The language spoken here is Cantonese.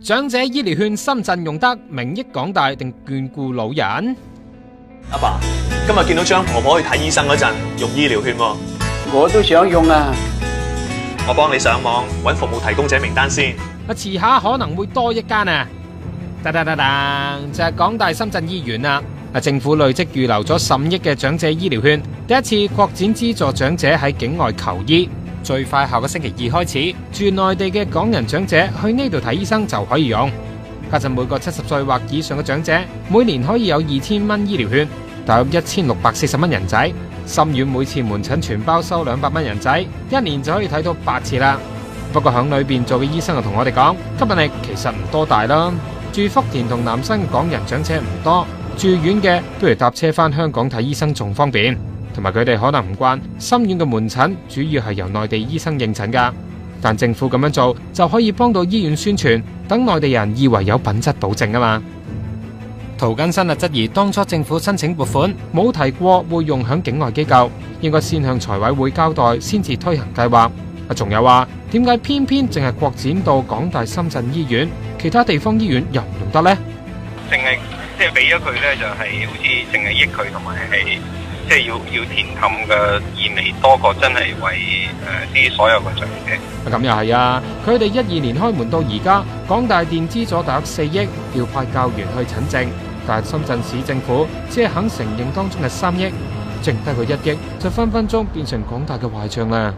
長者醫療券深圳用得，名益港大定眷顧老人？阿爸，今日見到張婆婆去睇醫生嗰陣用醫療券喎，我都想用啊！我幫你上網揾服務提供者名單先。遲下可能會多一間啊！就係港大深圳醫院啦。政府累積預留咗10億嘅長者醫療券，第一次擴展資助長者喺境外求醫，最快下個星期2開始，住內地嘅港人長者去呢度睇醫生就可以用。家陣每個70歲或以上嘅長者，每年可以有2000蚊醫療券，大約1640蚊人仔。心院每次門診全包收200蚊人仔，一年就可以睇到8次啦。不過響裏邊做嘅醫生就同我哋講，吸引力其實唔多大啦。住福田同南新嘅港人長者唔多，住院嘅不如搭車返香港睇醫生仲方便。同埋佢哋可能唔慣心院嘅門診主要係由內地醫生應診噶，但政府咁樣做就可以幫到醫院宣傳，等內地人以為有品質保證啊嘛。涂謹申質疑當初政府申請撥款冇提過會用響境外機構，應該先向財委會交代先至推行計劃。仲有話點解偏偏淨係擴展到港大深圳醫院，其他地方醫院又唔用得呢？淨係即係俾咗佢咧，就係好似淨係益佢，同埋係即係要填氹嘅意味多過真係為啲所有嘅長者。咁又係啊！佢哋12年開門到而家，港大電資咗大約4億，調派教員去診症，但係深圳市政府只係肯承認當中嘅3億，剩低個1億就分分鐘變成港大嘅壞賬啦。